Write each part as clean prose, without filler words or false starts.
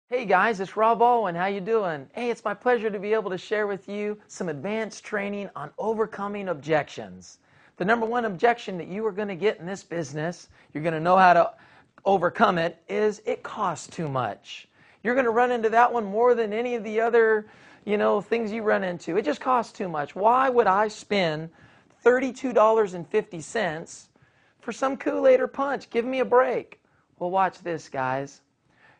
Hey guys, it's Rob Alwin. How you doing? Hey, it's my pleasure to be able to share with you some advanced training on overcoming objections. The number one objection that you are going to get in this business, you're going to know how to overcome it, is it costs too much. You're going to run into that one more than any of the other, things you run into. It just costs too much. Why would I spend $32.50 for some Kool-Aid or punch? Give me a break. Well, watch this, guys.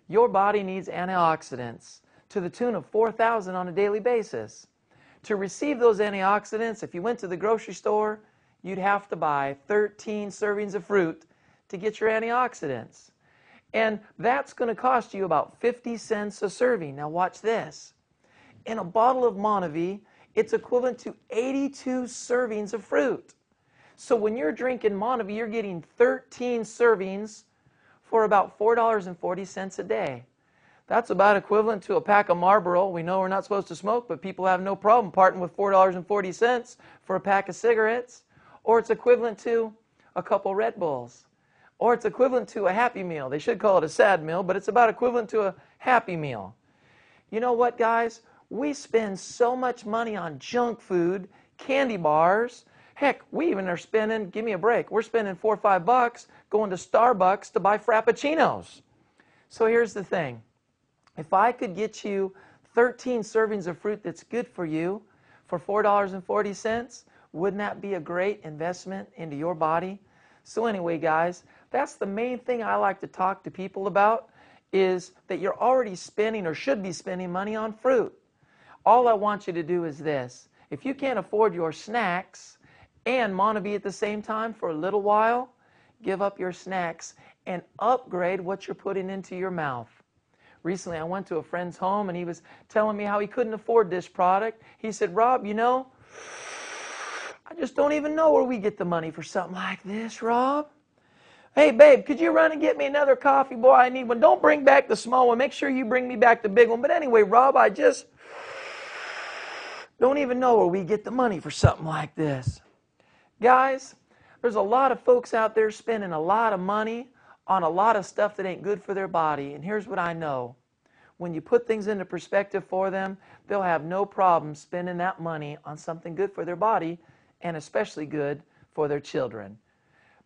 Your body needs antioxidants to the tune of 4,000 on a daily basis. To receive those antioxidants, if you went to the grocery store, you'd have to buy 13 servings of fruit to get your antioxidants. And that's going to cost you about 50 cents a serving. Now watch this. In a bottle of Objections, it's equivalent to 82 servings of fruit. So when you're drinking Objections, you're getting 13 servings for about $4.40 a day. That's about equivalent to a pack of Marlboro. We know we're not supposed to smoke, but people have no problem parting with $4.40 for a pack of cigarettes. Or it's equivalent to a couple Red Bulls. Or it's equivalent to a Happy Meal. They should call it a sad meal, but it's about equivalent to a Happy Meal. You know what, guys? We spend so much money on junk food, candy bars. Heck, we even are spending, give me a break, we're spending $4 or $5 going to Starbucks to buy Frappuccinos. So here's the thing. If I could get you 13 servings of fruit that's good for you for $4.40, wouldn't that be a great investment into your body? So anyway, guys, that's the main thing I like to talk to people about, is that you're already spending or should be spending money on fruit. All I want you to do is this. If you can't afford your snacks and Objections at the same time for a little while, give up your snacks and upgrade what you're putting into your mouth. Recently, I went to a friend's home and he was telling me how he couldn't afford this product. He said, Rob, I just don't even know where we get the money for something like this, Rob. Hey, babe, could you run and get me another coffee? Boy, I need one. Don't bring back the small one. Make sure you bring me back the big one. But anyway, Rob, I just don't even know where we get the money for something like this. Guys, there's a lot of folks out there spending a lot of money on a lot of stuff that ain't good for their body. And here's what I know. When you put things into perspective for them, they'll have no problem spending that money on something good for their body and especially good for their children.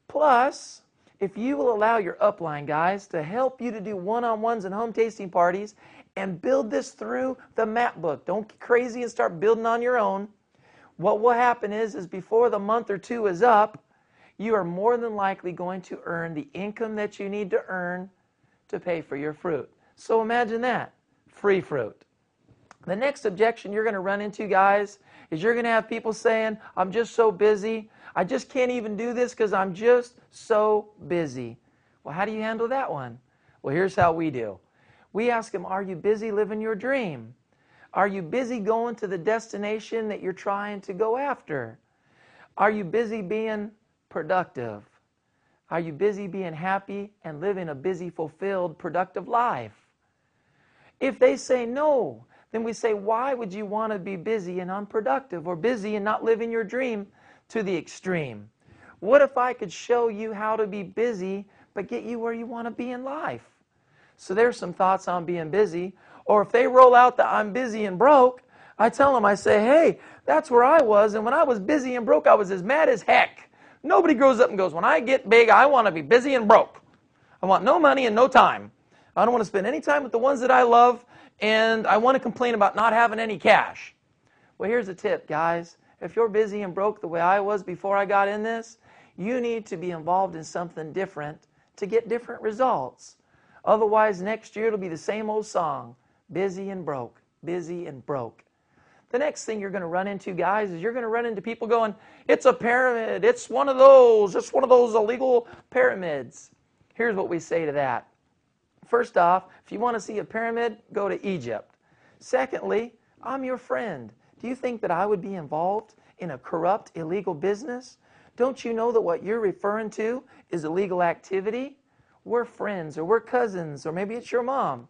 Plus, if you will allow your upline guys to help you to do one-on-ones and home tasting parties and build this through the map book, don't get crazy and start building on your own. What will happen is before the month or two is up, you are more than likely going to earn the income that you need to earn to pay for your fruit. So imagine that, free fruit. The next objection you're going to run into, guys, is you're going to have people saying, I'm just so busy. I just can't even do this because I'm just so busy. Well, how do you handle that one? Well, here's how we do. We ask them, are you busy living your dream? Are you busy going to the destination that you're trying to go after? Are you busy being productive? Are you busy being happy and living a busy, fulfilled, productive life? If they say no, then we say, why would you want to be busy and unproductive, or busy and not living your dream to the extreme? What if I could show you how to be busy but get you where you want to be in life? So there's some thoughts on being busy. Or if they roll out the I'm busy and broke, I tell them, I say, hey, that's where I was, and when I was busy and broke, I was as mad as heck. Nobody grows up and goes, when I get big, I want to be busy and broke. I want no money and no time. I don't want to spend any time with the ones that I love, and I want to complain about not having any cash. Well, here's a tip, guys. If you're busy and broke the way I was before I got in this, you need to be involved in something different to get different results. Otherwise, next year it'll be the same old song, busy and broke, busy and broke. The next thing you're going to run into, guys, is you're going to run into people going, it's a pyramid, it's one of those illegal pyramids. Here's what we say to that. First off, if you want to see a pyramid, go to Egypt. Secondly, I'm your friend. Do you think that I would be involved in a corrupt, illegal business? Don't you know that what you're referring to is illegal activity? We're friends, or we're cousins, or maybe it's your mom.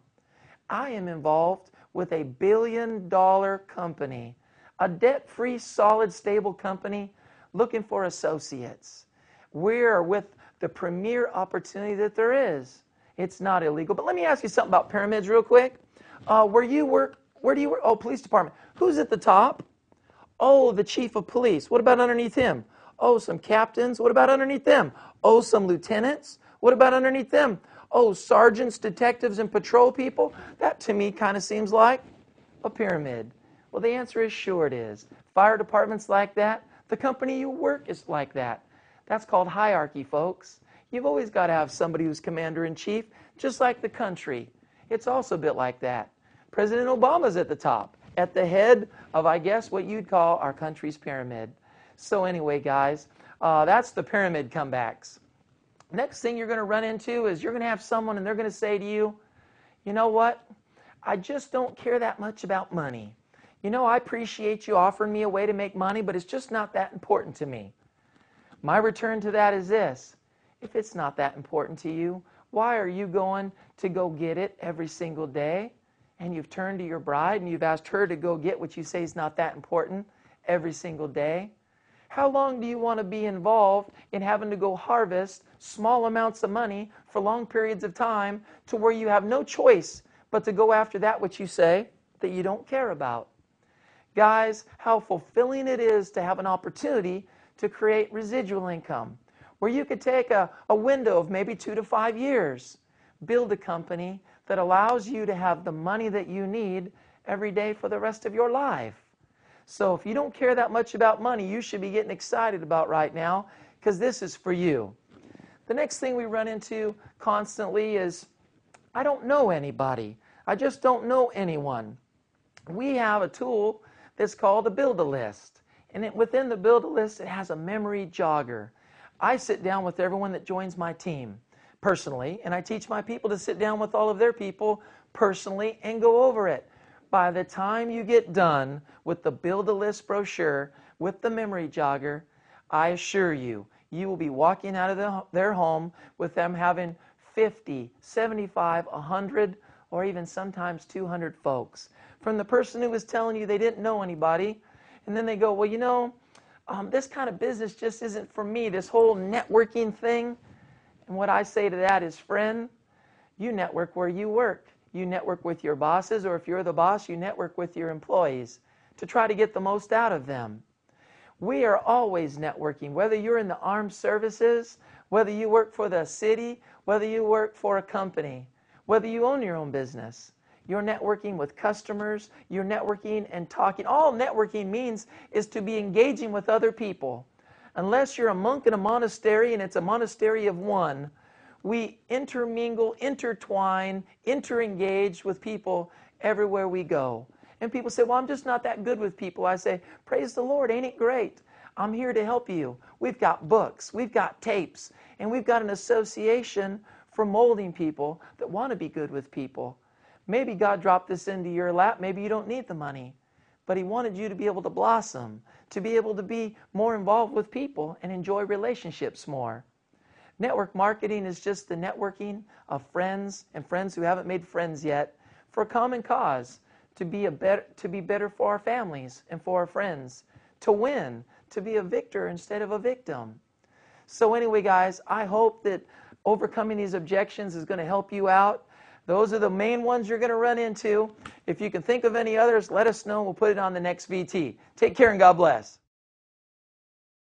I am involved with a billion-dollar company, a debt-free, solid, stable company looking for associates. We're with the premier opportunity that there is. It's not illegal. But let me ask you something about pyramids real quick. Where do you work? Oh, police department. Who's at the top? Oh, the chief of police. What about underneath him? Oh, some captains. What about underneath them? Oh, some lieutenants. What about underneath them? Oh, sergeants, detectives, and patrol people. That to me kind of seems like a pyramid. Well, the answer is sure it is. Fire department's like that. The company you work is like that. That's called hierarchy, folks. You've always got to have somebody who's commander-in-chief, just like the country. It's also a bit like that. President Obama's at the top, at the head of, I guess, what you'd call our country's pyramid. So anyway, guys, that's the pyramid comebacks. Next thing you're going to run into is you're going to have someone and they're going to say to you, you know what? I just don't care that much about money. You know, I appreciate you offering me a way to make money, but it's just not that important to me. My return to that is this. If it's not that important to you, why are you going to go get it every single day? And you've turned to your bride and you've asked her to go get what you say is not that important every single day? How long do you want to be involved in having to go harvest small amounts of money for long periods of time to where you have no choice but to go after that which you say that you don't care about? Guys, how fulfilling it is to have an opportunity to create residual income, where you could take a window of maybe 2 to 5 years, build a company that allows you to have the money that you need every day for the rest of your life. So if you don't care that much about money, you should be getting excited about right now, because this is for you. The next thing we run into constantly is, I don't know anybody. I just don't know anyone. We have a tool that's called a Build-A-List. And within the Build-A-List, it has a memory jogger. I sit down with everyone that joins my team personally, and I teach my people to sit down with all of their people personally and go over it. By the time you get done with the Build-A-List brochure with the memory jogger, I assure you, you will be walking out of their home with them having 50, 75, 100, or even sometimes 200 folks. From the person who was telling you they didn't know anybody, and then they go, well, you know, this kind of business just isn't for me, this whole networking thing. And what I say to that is, friend, you network where you work. You network with your bosses, or if you're the boss, you network with your employees to try to get the most out of them. We are always networking, whether you're in the armed services, whether you work for the city, whether you work for a company, whether you own your own business. You're networking with customers, you're networking and talking. All networking means is to be engaging with other people. Unless you're a monk in a monastery and it's a monastery of one, we intermingle, intertwine, interengage with people everywhere we go. And people say, well, I'm just not that good with people. I say, praise the Lord, ain't it great? I'm here to help you. We've got books, we've got tapes, and we've got an association for molding people that want to be good with people. Maybe God dropped this into your lap. Maybe you don't need the money. But He wanted you to be able to blossom, to be able to be more involved with people and enjoy relationships more. Network marketing is just the networking of friends and friends who haven't made friends yet for a common cause, to be better for our families and for our friends, to win, to be a victor instead of a victim. So anyway, guys, I hope that overcoming these objections is going to help you out. Those are the main ones you're going to run into. If you can think of any others, let us know. We'll put it on the next VT. Take care and God bless.